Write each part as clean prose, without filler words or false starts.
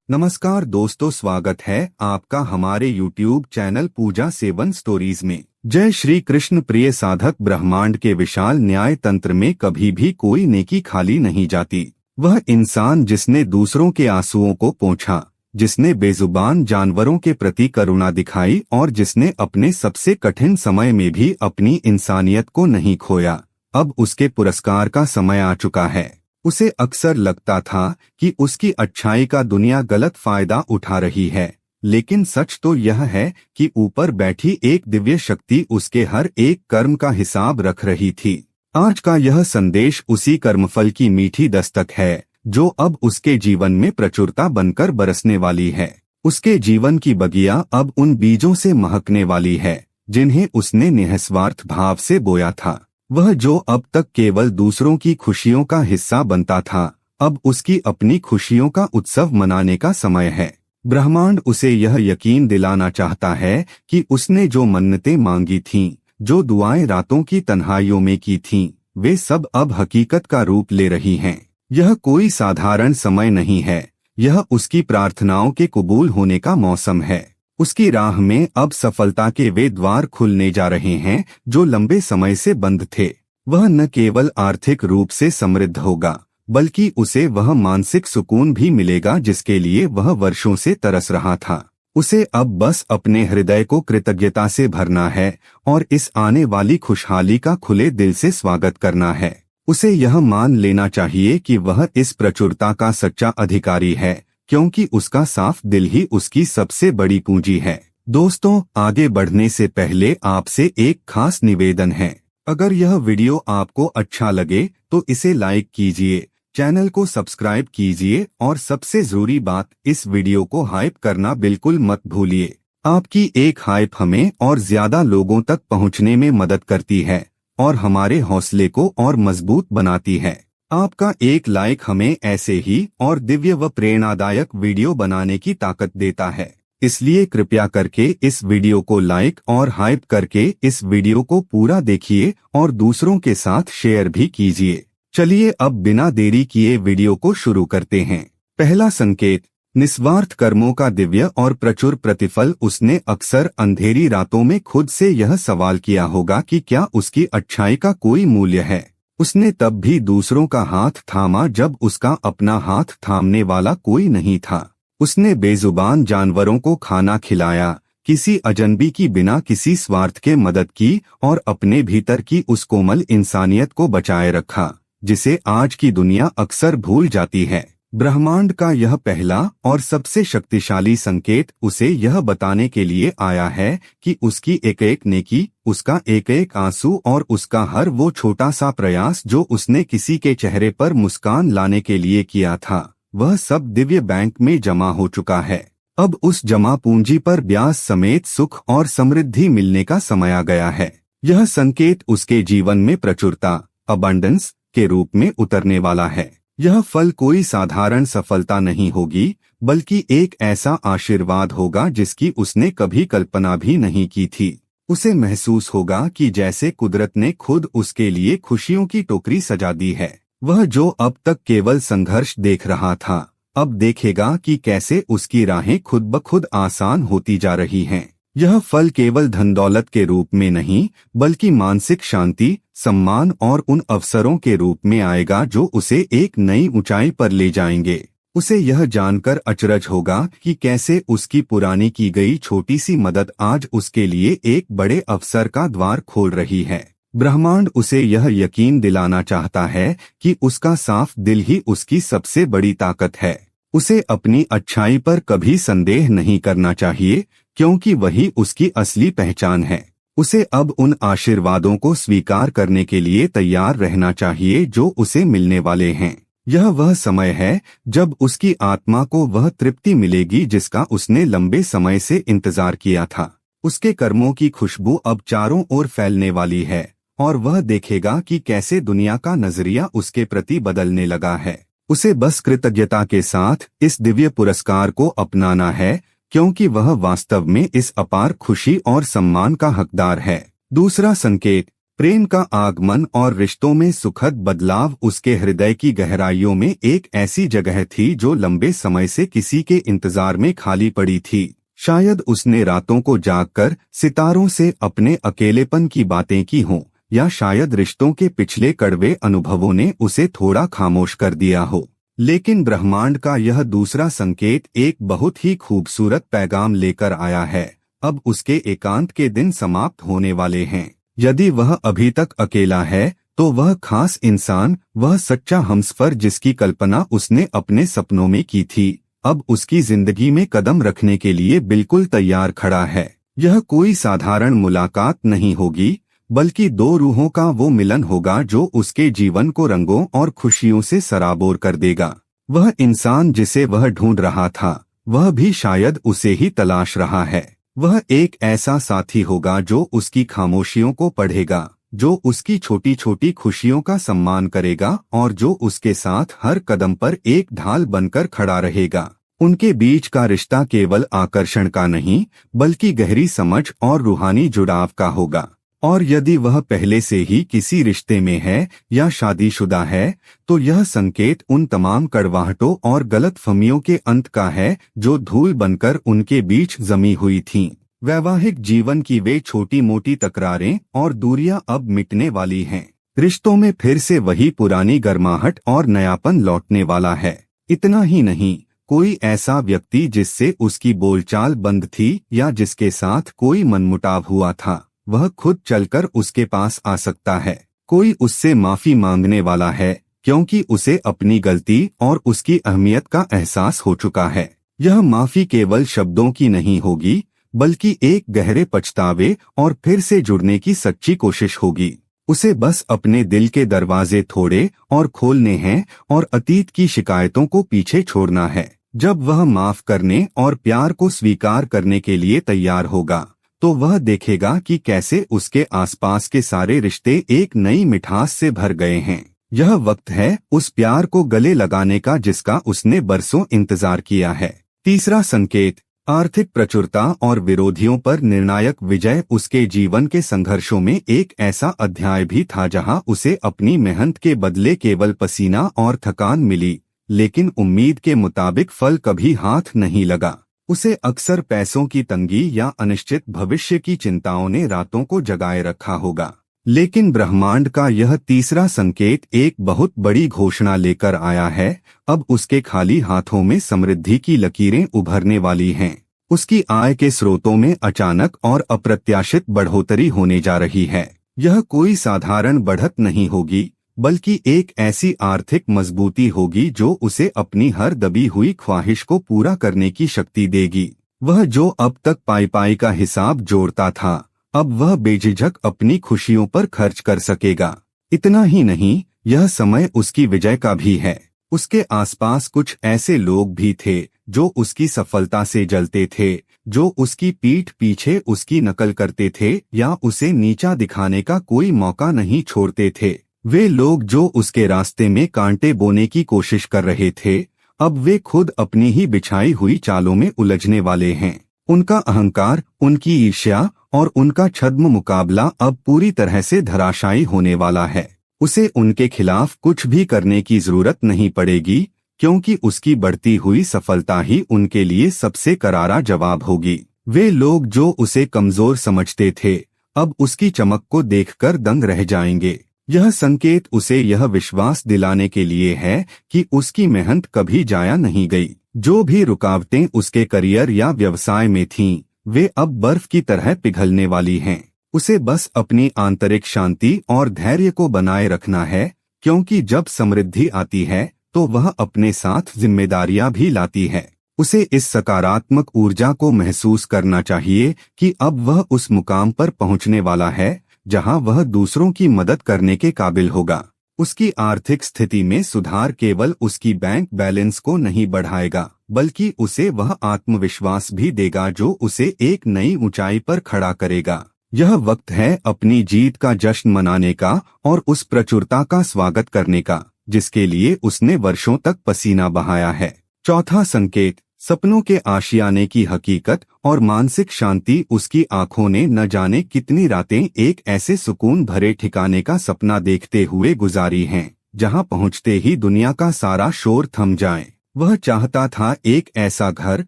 नमस्कार दोस्तों, स्वागत है आपका हमारे YouTube चैनल पूजा सेवन स्टोरीज में। जय श्री कृष्ण। प्रिय साधक, ब्रह्मांड के विशाल न्याय तंत्र में कभी भी कोई नेकी खाली नहीं जाती। वह इंसान जिसने दूसरों के आंसुओं को पोंछा, जिसने बेजुबान जानवरों के प्रति करुणा दिखाई और जिसने अपने सबसे कठिन समय में भी अपनी इंसानियत को नहीं खोया, अब उसके पुरस्कार का समय आ चुका है। उसे अक्सर लगता था कि उसकी अच्छाई का दुनिया गलत फायदा उठा रही है, लेकिन सच तो यह है कि ऊपर बैठी एक दिव्य शक्ति उसके हर एक कर्म का हिसाब रख रही थी। आज का यह संदेश उसी कर्मफल की मीठी दस्तक है जो अब उसके जीवन में प्रचुरता बनकर बरसने वाली है। उसके जीवन की बगिया अब उन बीजों से महकने वाली है जिन्हें उसने निस्वार्थ भाव से बोया था। वह जो अब तक केवल दूसरों की खुशियों का हिस्सा बनता था, अब उसकी अपनी खुशियों का उत्सव मनाने का समय है। ब्रह्मांड उसे यह यकीन दिलाना चाहता है कि उसने जो मन्नतें मांगी थीं, जो दुआएं रातों की तन्हाइयों में की थीं, वे सब अब हकीकत का रूप ले रही हैं। यह कोई साधारण समय नहीं है, यह उसकी प्रार्थनाओं के कबूल होने का मौसम है। उसकी राह में अब सफलता के वे द्वार खुलने जा रहे हैं जो लंबे समय से बंद थे। वह न केवल आर्थिक रूप से समृद्ध होगा, बल्कि उसे वह मानसिक सुकून भी मिलेगा जिसके लिए वह वर्षों से तरस रहा था। उसे अब बस अपने हृदय को कृतज्ञता से भरना है और इस आने वाली खुशहाली का खुले दिल से स्वागत करना है। उसे यह मान लेना चाहिए कि वह इस प्रचुरता का सच्चा अधिकारी है, क्योंकि उसका साफ दिल ही उसकी सबसे बड़ी पूंजी है। दोस्तों, आगे बढ़ने से पहले आपसे एक खास निवेदन है। अगर यह वीडियो आपको अच्छा लगे तो इसे लाइक कीजिए, चैनल को सब्सक्राइब कीजिए और सबसे जरूरी बात, इस वीडियो को हाइप करना बिल्कुल मत भूलिए। आपकी एक हाइप हमें और ज्यादा लोगों तक पहुंचने में मदद करती है और हमारे हौसले को और मजबूत बनाती है। आपका एक लाइक हमें ऐसे ही और दिव्य व प्रेरणादायक वीडियो बनाने की ताकत देता है। इसलिए कृपया करके इस वीडियो को लाइक और हाइप करके इस वीडियो को पूरा देखिए और दूसरों के साथ शेयर भी कीजिए। चलिए अब बिना देरी किए वीडियो को शुरू करते हैं। पहला संकेत, निस्वार्थ कर्मों का दिव्य और प्रचुर प्रतिफल। उसने अक्सर अंधेरी रातों में खुद से यह सवाल किया होगा कि क्या उसकी अच्छाई का कोई मूल्य है। उसने तब भी दूसरों का हाथ थामा जब उसका अपना हाथ थामने वाला कोई नहीं था। उसने बेजुबान जानवरों को खाना खिलाया, किसी अजनबी की बिना किसी स्वार्थ के मदद की और अपने भीतर की उस कोमल इंसानियत को बचाए रखा जिसे आज की दुनिया अक्सर भूल जाती है। ब्रह्मांड का यह पहला और सबसे शक्तिशाली संकेत उसे यह बताने के लिए आया है कि उसकी एक एक नेकी, उसका एक एक आंसू और उसका हर वो छोटा सा प्रयास जो उसने किसी के चेहरे पर मुस्कान लाने के लिए किया था, वह सब दिव्य बैंक में जमा हो चुका है। अब उस जमा पूंजी पर ब्याज समेत सुख और समृद्धि मिलने का समय आ गया है। यह संकेत उसके जीवन में प्रचुरता, अबंडेंस के रूप में उतरने वाला है। यह फल कोई साधारण सफलता नहीं होगी, बल्कि एक ऐसा आशीर्वाद होगा जिसकी उसने कभी कल्पना भी नहीं की थी। उसे महसूस होगा कि जैसे कुदरत ने खुद उसके लिए खुशियों की टोकरी सजा दी है। वह जो अब तक केवल संघर्ष देख रहा था, अब देखेगा कि कैसे उसकी राहें खुद ब खुद आसान होती जा रही हैं। यह फल केवल धन दौलत के रूप में नहीं, बल्कि मानसिक शांति, सम्मान और उन अवसरों के रूप में आएगा जो उसे एक नई ऊंचाई पर ले जाएंगे। उसे यह जानकर अचरज होगा कि कैसे उसकी पुरानी की गई छोटी सी मदद आज उसके लिए एक बड़े अवसर का द्वार खोल रही है। ब्रह्मांड उसे यह यकीन दिलाना चाहता है कि उसका साफ दिल ही उसकी सबसे बड़ी ताकत है। उसे अपनी अच्छाई पर कभी संदेह नहीं करना चाहिए, क्योंकि वही उसकी असली पहचान है। उसे अब उन आशीर्वादों को स्वीकार करने के लिए तैयार रहना चाहिए जो उसे मिलने वाले हैं। यह वह समय है जब उसकी आत्मा को वह तृप्ति मिलेगी जिसका उसने लंबे समय से इंतजार किया था। उसके कर्मों की खुशबू अब चारों ओर फैलने वाली है और वह देखेगा कि कैसे दुनिया का नजरिया उसके प्रति बदलने लगा है। उसे बस कृतज्ञता के साथ इस दिव्य पुरस्कार को अपनाना है, क्योंकि वह वास्तव में इस अपार खुशी और सम्मान का हकदार है। दूसरा संकेत, प्रेम का आगमन और रिश्तों में सुखद बदलाव उसके हृदय की गहराइयों में एक ऐसी जगह थी जो लंबे समय से किसी के इंतजार में खाली पड़ी थी। शायद उसने रातों को जागकर सितारों से अपने अकेलेपन की बातें की हों, या शायद रिश्तों के पिछले कड़वे अनुभवों ने उसे थोड़ा खामोश कर दिया हो। लेकिन ब्रह्मांड का यह दूसरा संकेत एक बहुत ही खूबसूरत पैगाम लेकर आया है। अब उसके एकांत के दिन समाप्त होने वाले हैं। यदि वह अभी तक अकेला है तो वह खास इंसान, वह सच्चा हमसफर जिसकी कल्पना उसने अपने सपनों में की थी, अब उसकी जिंदगी में कदम रखने के लिए बिल्कुल तैयार खड़ा है। यह कोई साधारण मुलाकात नहीं होगी, बल्कि दो रूहों का वो मिलन होगा जो उसके जीवन को रंगों और खुशियों से सराबोर कर देगा। वह इंसान जिसे वह ढूंढ रहा था, वह भी शायद उसे ही तलाश रहा है। वह एक ऐसा साथी होगा जो उसकी खामोशियों को पढ़ेगा, जो उसकी छोटी छोटी खुशियों का सम्मान करेगा और जो उसके साथ हर कदम पर एक ढाल बनकर खड़ा रहेगा। उनके बीच का रिश्ता केवल आकर्षण का नहीं, बल्कि गहरी समझ और रूहानी जुड़ाव का होगा। और यदि वह पहले से ही किसी रिश्ते में है या शादीशुदा है, तो यह संकेत उन तमाम कड़वाहटों और गलतफहमियों के अंत का है जो धूल बनकर उनके बीच जमी हुई थीं। वैवाहिक जीवन की वे छोटी मोटी तकरारें और दूरियां अब मिटने वाली हैं। रिश्तों में फिर से वही पुरानी गर्माहट और नयापन लौटने वाला है। इतना ही नहीं, कोई ऐसा व्यक्ति जिससे उसकी बोलचाल बंद थी या जिसके साथ कोई मनमुटाव हुआ था, वह खुद चलकर उसके पास आ सकता है। कोई उससे माफी मांगने वाला है, क्योंकि उसे अपनी गलती और उसकी अहमियत का एहसास हो चुका है। यह माफी केवल शब्दों की नहीं होगी, बल्कि एक गहरे पछतावे और फिर से जुड़ने की सच्ची कोशिश होगी। उसे बस अपने दिल के दरवाजे थोड़े और खोलने हैं और अतीत की शिकायतों को पीछे छोड़ना है। जब वह माफ करने और प्यार को स्वीकार करने के लिए तैयार होगा, तो वह देखेगा कि कैसे उसके आसपास के सारे रिश्ते एक नई मिठास से भर गए हैं। यह वक्त है उस प्यार को गले लगाने का जिसका उसने बरसों इंतजार किया है। तीसरा संकेत, आर्थिक प्रचुरता और विरोधियों पर निर्णायक विजय। उसके जीवन के संघर्षों में एक ऐसा अध्याय भी था जहां उसे अपनी मेहनत के बदले केवल पसीना और थकान मिली, लेकिन उम्मीद के मुताबिक फल कभी हाथ नहीं लगा। उसे अक्सर पैसों की तंगी या अनिश्चित भविष्य की चिंताओं ने रातों को जगाए रखा होगा। लेकिन ब्रह्मांड का यह तीसरा संकेत एक बहुत बड़ी घोषणा लेकर आया है। अब उसके खाली हाथों में समृद्धि की लकीरें उभरने वाली हैं। उसकी आय के स्रोतों में अचानक और अप्रत्याशित बढ़ोतरी होने जा रही है। यह कोई साधारण बढ़त नहीं होगी, बल्कि एक ऐसी आर्थिक मजबूती होगी जो उसे अपनी हर दबी हुई ख्वाहिश को पूरा करने की शक्ति देगी। वह जो अब तक पाई का हिसाब जोड़ता था, अब वह बेझिझक अपनी खुशियों पर खर्च कर सकेगा। इतना ही नहीं, यह समय उसकी विजय का भी है। उसके आसपास कुछ ऐसे लोग भी थे जो उसकी सफलता से जलते थे, जो उसकी पीठ पीछे उसकी नकल करते थे या उसे नीचा दिखाने का कोई मौका नहीं छोड़ते थे। वे लोग जो उसके रास्ते में कांटे बोने की कोशिश कर रहे थे, अब वे खुद अपनी ही बिछाई हुई चालों में उलझने वाले हैं। उनका अहंकार, उनकी ईर्ष्या और उनका छद्म मुकाबला अब पूरी तरह से धराशायी होने वाला है। उसे उनके खिलाफ कुछ भी करने की जरूरत नहीं पड़ेगी, क्योंकि उसकी बढ़ती हुई सफलता ही उनके लिए सबसे करारा जवाब होगी। वे लोग जो उसे कमजोर समझते थे, अब उसकी चमक को देखकर दंग रह जाएंगे। यह संकेत उसे यह विश्वास दिलाने के लिए है कि उसकी मेहनत कभी जाया नहीं गई। जो भी रुकावटें उसके करियर या व्यवसाय में थीं, वे अब बर्फ की तरह पिघलने वाली हैं। उसे बस अपनी आंतरिक शांति और धैर्य को बनाए रखना है, क्योंकि जब समृद्धि आती है तो वह अपने साथ जिम्मेदारियां भी लाती है। उसे इस सकारात्मक ऊर्जा को महसूस करना चाहिए कि अब वह उस मुकाम पर पहुंचने वाला है जहां वह दूसरों की मदद करने के काबिल होगा। उसकी आर्थिक स्थिति में सुधार केवल उसकी बैंक बैलेंस को नहीं बढ़ाएगा, बल्कि उसे वह आत्मविश्वास भी देगा जो उसे एक नई ऊंचाई पर खड़ा करेगा। यह वक्त है अपनी जीत का जश्न मनाने का और उस प्रचुरता का स्वागत करने का जिसके लिए उसने वर्षों तक पसीना बहाया है। चौथा संकेत, सपनों के आशियाने की हकीकत और मानसिक शांति। उसकी आंखों ने न जाने कितनी रातें एक ऐसे सुकून भरे ठिकाने का सपना देखते हुए गुजारी हैं, जहां पहुंचते ही दुनिया का सारा शोर थम जाए। वह चाहता था एक ऐसा घर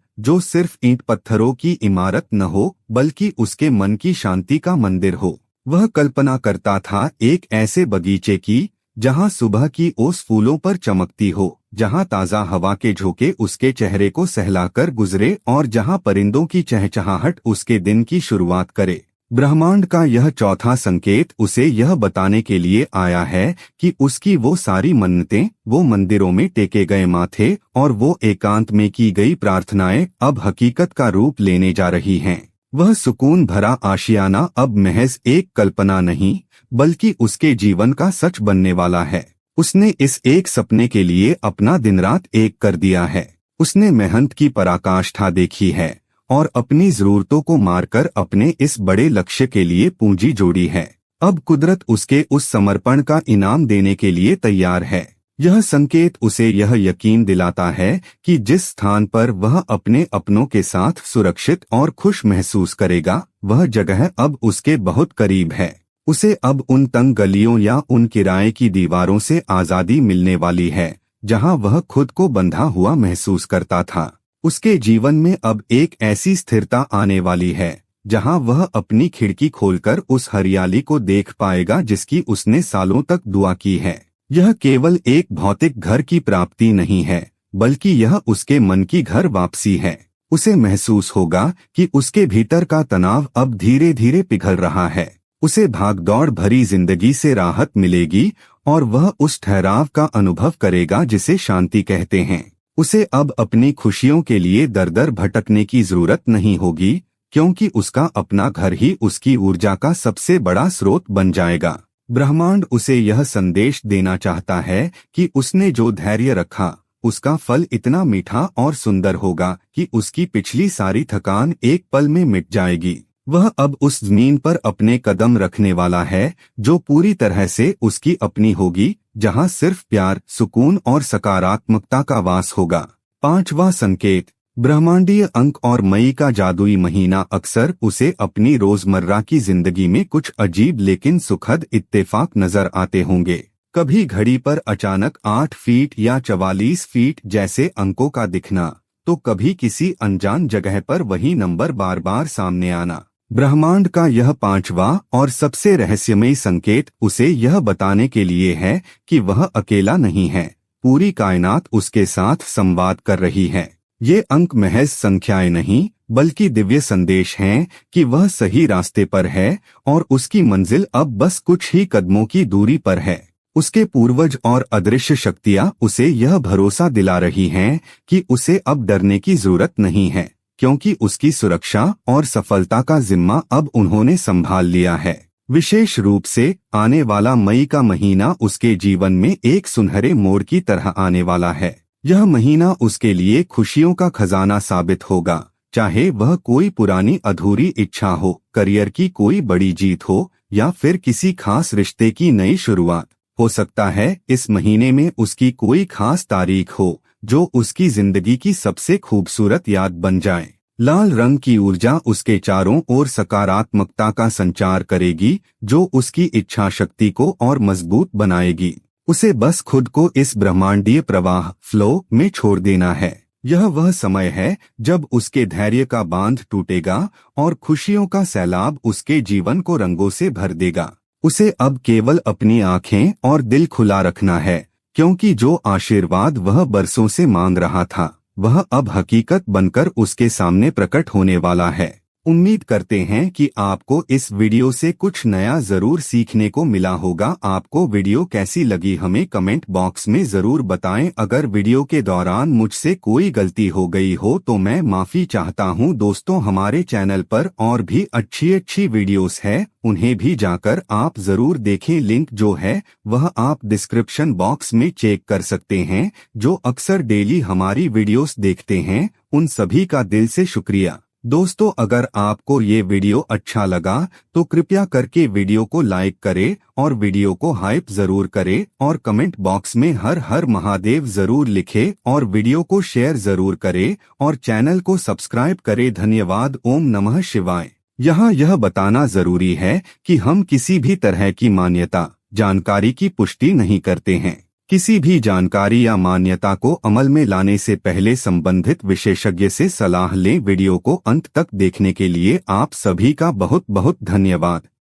जो सिर्फ ईंट पत्थरों की इमारत न हो, बल्कि उसके मन की शांति का मंदिर हो। वह कल्पना करता था एक ऐसे बगीचे की जहां सुबह की ओस फूलों पर चमकती हो, जहां ताज़ा हवा के झोंके उसके चेहरे को सहलाकर गुजरे और जहां परिंदों की चहचहाहट उसके दिन की शुरुआत करे। ब्रह्मांड का यह चौथा संकेत उसे यह बताने के लिए आया है कि उसकी वो सारी मन्नतें, वो मंदिरों में टेके गए माथे और वो एकांत में की गई प्रार्थनाएं अब हकीकत का रूप लेने जा रही हैं। वह सुकून भरा आशियाना अब महज एक कल्पना नहीं, बल्कि उसके जीवन का सच बनने वाला है। उसने इस एक सपने के लिए अपना दिन रात एक कर दिया है। उसने मेहनत की पराकाष्ठा देखी है और अपनी जरूरतों को मारकर अपने इस बड़े लक्ष्य के लिए पूंजी जोड़ी है। अब कुदरत उसके उस समर्पण का इनाम देने के लिए तैयार है। यह संकेत उसे यह यकीन दिलाता है कि जिस स्थान पर वह अपने अपनों के साथ सुरक्षित और खुश महसूस करेगा, वह जगह अब उसके बहुत करीब है। उसे अब उन तंग गलियों या उन किराए की दीवारों से आज़ादी मिलने वाली है, जहां वह खुद को बंधा हुआ महसूस करता था। उसके जीवन में अब एक ऐसी स्थिरता आने वाली है, जहां वह अपनी खिड़की खोलकर उस हरियाली को देख पाएगा जिसकी उसने सालों तक दुआ की है। यह केवल एक भौतिक घर की प्राप्ति नहीं है, बल्कि यह उसके मन की घर वापसी है। उसे महसूस होगा कि उसके भीतर का तनाव अब धीरे धीरे पिघल रहा है। उसे भागदौड़ भरी जिंदगी से राहत मिलेगी और वह उस ठहराव का अनुभव करेगा जिसे शांति कहते हैं। उसे अब अपनी खुशियों के लिए दर दर भटकने की जरूरत नहीं होगी, क्योंकि उसका अपना घर ही उसकी ऊर्जा का सबसे बड़ा स्रोत बन जाएगा। ब्रह्मांड उसे यह संदेश देना चाहता है कि उसने जो धैर्य रखा, उसका फल इतना मीठा और सुंदर होगा कि उसकी पिछली सारी थकान एक पल में मिट जाएगी। वह अब उस जमीन पर अपने कदम रखने वाला है जो पूरी तरह से उसकी अपनी होगी, जहां सिर्फ प्यार, सुकून और सकारात्मकता का वास होगा। पांचवा संकेत, ब्रह्मांडीय अंक और मई का जादुई महीना अक्सर उसे अपनी रोजमर्रा की जिंदगी में कुछ अजीब लेकिन सुखद इत्तेफाक नजर आते होंगे। कभी घड़ी पर अचानक 8 फीट या 44 फीट जैसे अंकों का दिखना, तो कभी किसी अनजान जगह पर वही नंबर बार बार सामने आना। ब्रह्मांड का यह पांचवा और सबसे रहस्यमयी संकेत उसे यह बताने के लिए है कि वह अकेला नहीं है। पूरी कायनात उसके साथ संवाद कर रही है। ये अंक महज संख्याएं नहीं, बल्कि दिव्य संदेश हैं कि वह सही रास्ते पर है और उसकी मंजिल अब बस कुछ ही कदमों की दूरी पर है। उसके पूर्वज और अदृश्य शक्तियां उसे यह भरोसा दिला रही हैं कि उसे अब डरने की जरूरत नहीं है, क्योंकि उसकी सुरक्षा और सफलता का जिम्मा अब उन्होंने संभाल लिया है। विशेष रूप से आने वाला मई का महीना उसके जीवन में एक सुनहरे मोड़ की तरह आने वाला है। यह महीना उसके लिए खुशियों का खजाना साबित होगा, चाहे वह कोई पुरानी अधूरी इच्छा हो, करियर की कोई बड़ी जीत हो या फिर किसी खास रिश्ते की नई शुरुआत। हो सकता है इस महीने में उसकी कोई खास तारीख हो जो उसकी जिंदगी की सबसे खूबसूरत याद बन जाए। लाल रंग की ऊर्जा उसके चारों ओर सकारात्मकता का संचार करेगी, जो उसकी इच्छा शक्ति को और मजबूत बनाएगी। उसे बस खुद को इस ब्रह्मांडीय प्रवाह फ्लो में छोड़ देना है। यह वह समय है जब उसके धैर्य का बांध टूटेगा और खुशियों का सैलाब उसके जीवन को रंगों से भर देगा। उसे अब केवल अपनी आंखें और दिल खुला रखना है, क्योंकि जो आशीर्वाद वह बरसों से मांग रहा था, वह अब हकीकत बनकर उसके सामने प्रकट होने वाला है। उम्मीद करते हैं कि आपको इस वीडियो से कुछ नया जरूर सीखने को मिला होगा। आपको वीडियो कैसी लगी हमें कमेंट बॉक्स में जरूर बताएं। अगर वीडियो के दौरान मुझसे कोई गलती हो गई हो तो मैं माफी चाहता हूं। दोस्तों, हमारे चैनल पर और भी अच्छी वीडियोस है, उन्हें भी जाकर आप जरूर देखें। लिंक जो है वह आप डिस्क्रिप्शन बॉक्स में चेक कर सकते हैं। जो अक्सर डेली हमारी वीडियोस देखते हैं, उन सभी का दिल से शुक्रिया। दोस्तों, अगर आपको ये वीडियो अच्छा लगा तो कृपया करके वीडियो को लाइक करें और वीडियो को हाइप जरूर करें और कमेंट बॉक्स में हर हर महादेव जरूर लिखें और वीडियो को शेयर जरूर करें और चैनल को सब्सक्राइब करें। धन्यवाद। ओम नमः शिवाय। यहाँ यह बताना जरूरी है कि हम किसी भी तरह की मान्यता जानकारी की पुष्टि नहीं करते हैं। किसी भी जानकारी या मान्यता को अमल में लाने से पहले संबंधित विशेषज्ञ से सलाह लें। वीडियो को अंत तक देखने के लिए आप सभी का बहुत बहुत धन्यवाद।